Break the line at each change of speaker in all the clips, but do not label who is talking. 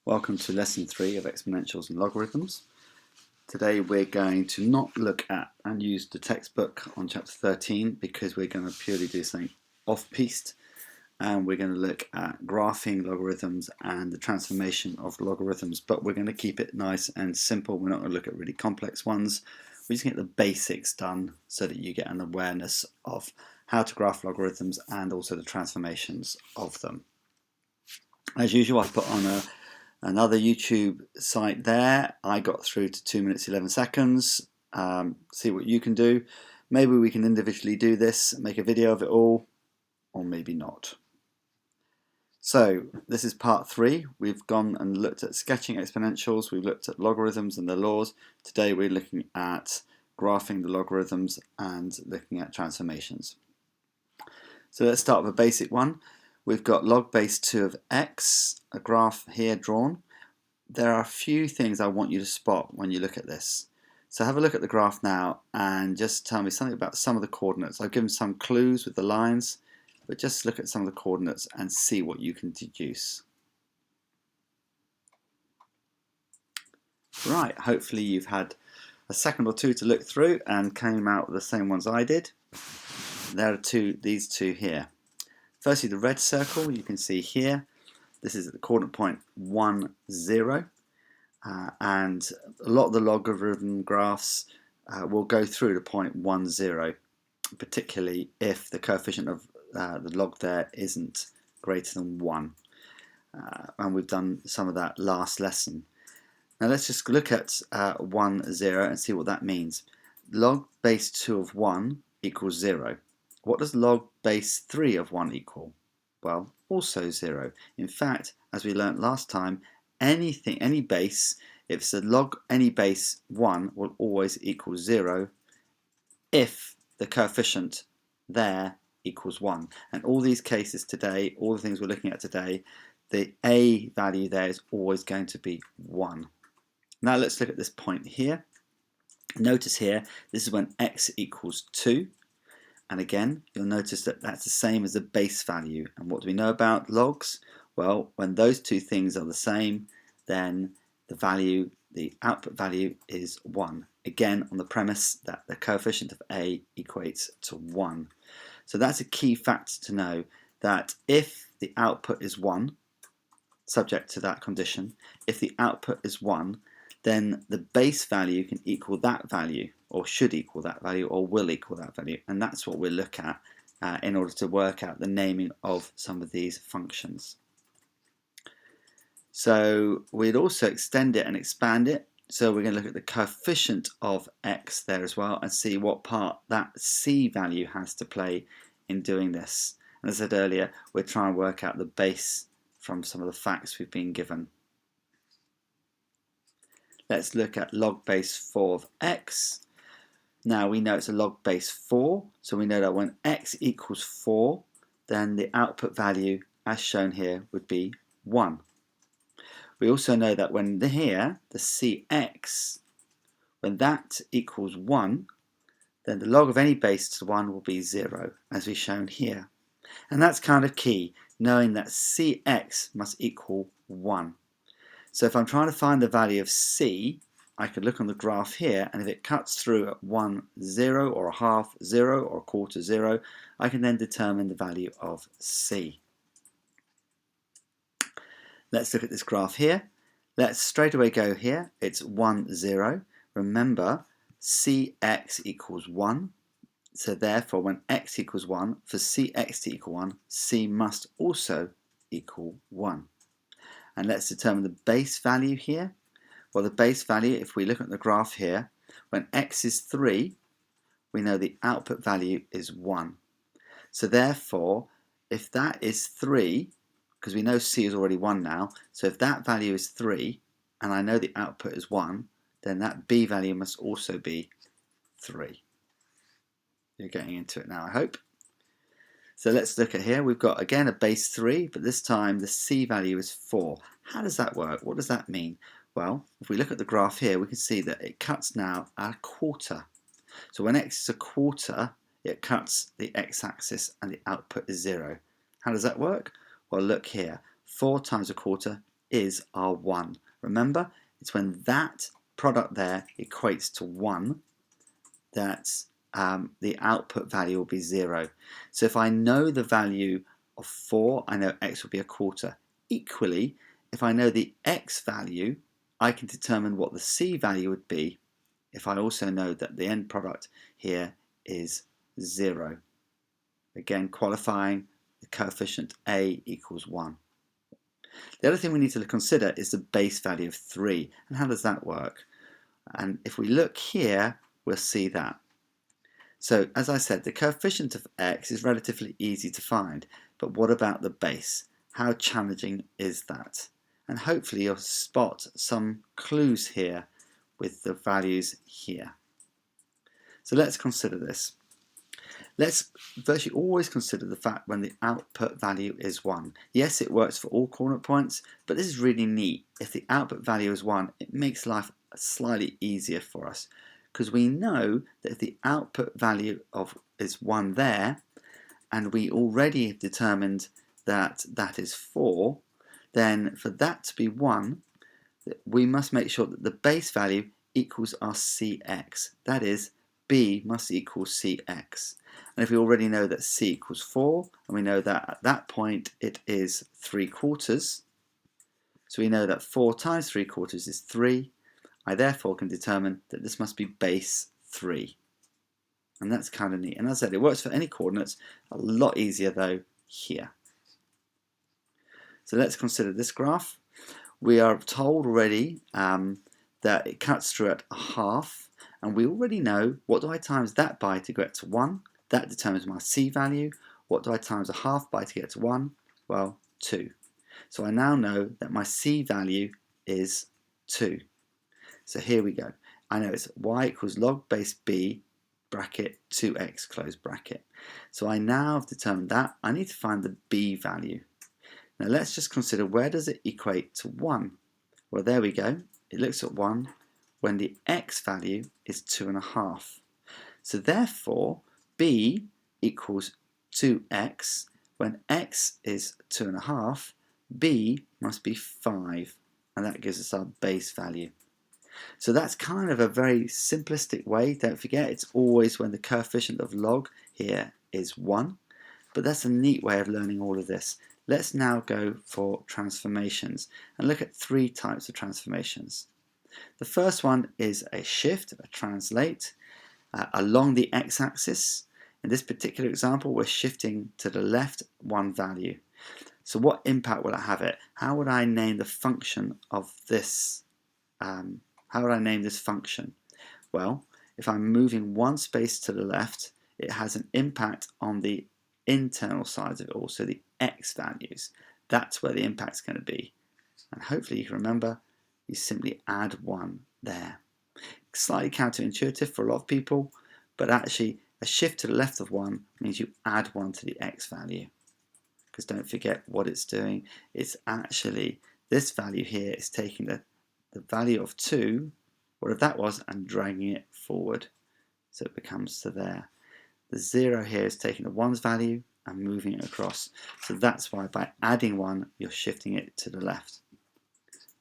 Welcome to lesson 3 of exponentials and logarithms. Today we're going to not look at and use the textbook on chapter 13 because we're going to purely do something off-piste, and we're going to look at graphing logarithms and the transformation of logarithms, but we're going to keep it nice and simple. We're not going to look at really complex ones. We're just going to get the basics done so that you get an awareness of how to graph logarithms and also the transformations of them. As usual, I put on another YouTube site there. I got through to 2 minutes 11 seconds. See what you can do. Maybe we can individually do this, make a video of it all, or maybe not. So this is part 3. We've gone and looked at sketching exponentials. We've looked at logarithms and their laws. Today we're looking at graphing the logarithms and looking at transformations. So let's start with a basic one. We've got log base 2 of x, a graph here drawn. There are a few things I want you to spot when you look at this. So have a look at the graph now and just tell me something about some of the coordinates. I've given some clues with the lines, but just look at some of the coordinates and see what you can deduce. Right, hopefully you've had a second or two to look through and came out with the same ones I did. There are these two here. Firstly, the red circle you can see here. This is at the coordinate point 1, 0. And a lot of the logarithm graphs will go through to point 1, 0, particularly if the coefficient of the log there isn't greater than 1. And we've done some of that last lesson. Now let's just look at 1, 0 and see what that means. Log base 2 of 1 equals 0. What does log base 3 of 1 equal? Well, also 0. In fact, as we learnt last time, any base, if it's a log any base 1, will always equal 0 if the coefficient there equals 1. And all these cases today, all the things we're looking at today, the a value there is always going to be 1. Now let's look at this point here. Notice here, this is when x equals 2. And again, you'll notice that that's the same as the base value. And what do we know about logs? Well, when those two things are the same, then the output value is 1. Again, on the premise that the coefficient of a equates to 1. So that's a key factor to know, that if the output is 1, subject to that condition, if the output is 1, then the base value can equal that value, or should equal that value, or will equal that value. And that's what we'll look at in order to work out the naming of some of these functions. So we'd also extend it and expand it. So we're going to look at the coefficient of x there as well and see what part that c value has to play in doing this. And as I said earlier, we're trying to work out the base from some of the facts we've been given. Let's look at log base 4 of x. Now we know it's a log base 4, so we know that when x equals 4, then the output value, as shown here, would be 1. We also know that when here, the cx, when that equals 1, then the log of any base to 1 will be 0, as we've shown here. And that's kind of key, knowing that cx must equal 1. So if I'm trying to find the value of c, I could look on the graph here, and if it cuts through at 1, 0, or a half 0, or a quarter 0, I can then determine the value of c. Let's look at this graph here. Let's straight away go here. It's 1, 0. Remember, cx equals 1. So therefore, when x equals 1, for cx to equal 1, c must also equal 1. And let's determine the base value here. Well, the base value, if we look at the graph here, when x is 3, we know the output value is 1. So therefore, if that is 3, because we know c is already 1 now, so if that value is 3, and I know the output is 1, then that b value must also be 3. You're getting into it now, I hope. So let's look at here. We've got, again, a base 3, but this time the c value is 4. How does that work? What does that mean? Well, if we look at the graph here, we can see that it cuts now at a quarter. So when x is a quarter, it cuts the x-axis and the output is 0. How does that work? Well, look here. 4 times a quarter is our 1. Remember, it's when that product there equates to 1 that the output value will be 0. So if I know the value of 4, I know x will be a quarter. Equally, if I know the x value, I can determine what the c value would be if I also know that the end product here is 0. Again, qualifying the coefficient a equals 1. The other thing we need to consider is the base value of 3. And how does that work? And if we look here, we'll see that. So as I said, the coefficient of x is relatively easy to find, but what about the base? How challenging is that? And hopefully you'll spot some clues here with the values here. So let's consider this. Let's virtually always consider the fact when the output value is 1. Yes, it works for all coordinate points, but this is really neat. If the output value is 1, it makes life slightly easier for us, because we know that if the output value is 1 there, and we already have determined that that is 4, then for that to be 1, we must make sure that the base value equals our cx. That is, b must equal cx. And if we already know that c equals 4, and we know that at that point it is 3/4, so we know that 4 times 3/4 is 3, I therefore can determine that this must be base 3. And that's kind of neat. And as I said, it works for any coordinates, a lot easier though here. So let's consider this graph. We are told already that it cuts through at a half, and we already know what do I times that by to get to 1? That determines my c value. What do I times a half by to get to 1? Well, 2. So I now know that my c value is 2. So here we go. I know it's y equals log base b bracket 2x close bracket. So I now have determined that. I need to find the b value. Now let's just consider, where does it equate to 1? Well, there we go. It looks at 1 when the x value is 2.5. So therefore, b equals 2x. When x is 2.5, b must be 5. And that gives us our base value. So that's kind of a very simplistic way. Don't forget, it's always when the coefficient of log here is 1. But that's a neat way of learning all of this. Let's now go for transformations and look at 3 types of transformations. The first one is a shift, a translate, along the x-axis. In this particular example, we're shifting to the left 1 value. So what impact will it have it? How would I name the function of this? How would I name this function? Well, if I'm moving 1 space to the left, it has an impact on the internal sides of it, also the x values. That's where the impact's going to be. And hopefully you can remember, you simply add 1 there. Slightly counterintuitive for a lot of people, but actually a shift to the left of 1 means you add 1 to the x value. Because don't forget what it's doing. It's actually, this value here is taking the value of 2, whatever that was, and dragging it forward. So it becomes to there. The 0 here is taking the 1's value and moving it across. So that's why by adding 1, you're shifting it to the left.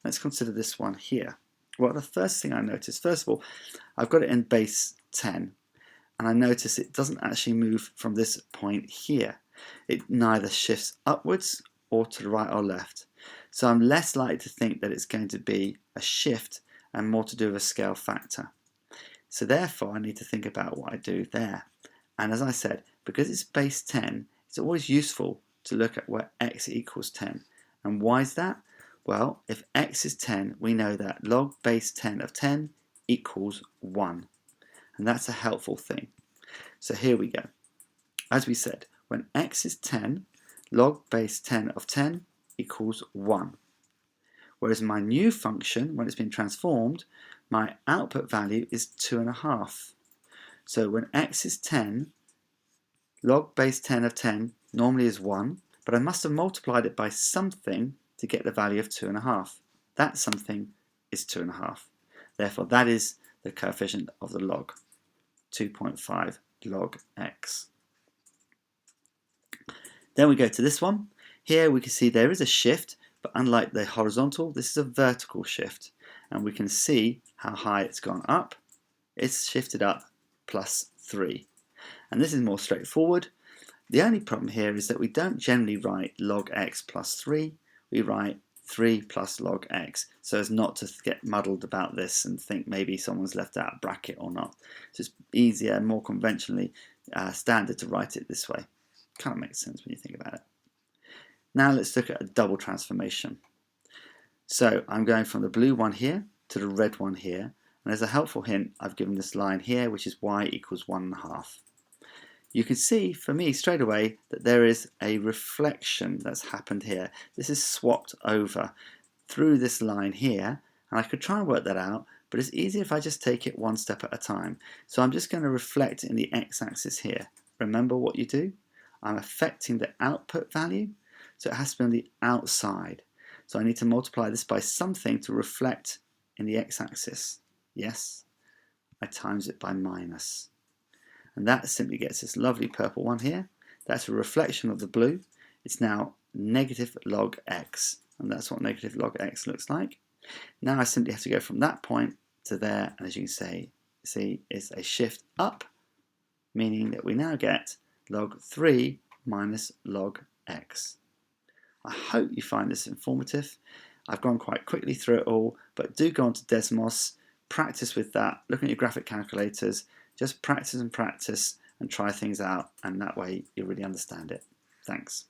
Let's consider this one here. Well, the first thing I notice, first of all, I've got it in base 10. And I notice it doesn't actually move from this point here. It neither shifts upwards or to the right or left. So I'm less likely to think that it's going to be a shift and more to do with a scale factor. So therefore I need to think about what I do there. And as I said, because it's base 10, it's always useful to look at where x equals 10. And why is that? Well, if x is 10, we know that log base 10 of 10 equals 1. And that's a helpful thing. So here we go. As we said, when x is 10, log base 10 of 10 equals 1. Whereas my new function, when it's been transformed, my output value is 2.5. So when x is 10, log base 10 of 10 normally is 1, but I must have multiplied it by something to get the value of 2.5. That something is 2.5. Therefore, that is the coefficient of the log, 2.5 log x. Then we go to this one. Here we can see there is a shift, But unlike the horizontal, this is a vertical shift, and we can see how high it's gone up. It's shifted up +3, and this is more straightforward. The only problem here is that we don't generally write log x +3, we write 3 plus log x, so as not to get muddled about this and think maybe someone's left out a bracket or not. So it's easier, more conventionally standard to write it this way. Kind of makes sense when you think about it. Now let's look at a double transformation. So I'm going from the blue one here to the red one here, and as a helpful hint, I've given this line here, which is y equals 1.5. You can see for me straight away that there is a reflection that's happened here. This is swapped over through this line here, and I could try and work that out, but it's easier if I just take it one step at a time. So I'm just going to reflect in the x-axis here. Remember what you do? I'm affecting the output value, so it has to be on the outside. So I need to multiply this by something to reflect in the x-axis. Yes, I times it by minus. And that simply gets this lovely purple one here. That's a reflection of the blue. It's now negative log x, and that's what negative log x looks like. Now I simply have to go from that point to there, and as you can see it's a shift up, meaning that we now get log 3 minus log x. I hope you find this informative. I've gone quite quickly through it all, but do go on to Desmos, practice with that, look at your graphic calculators, just practice and try things out, and that way you'll really understand it. Thanks.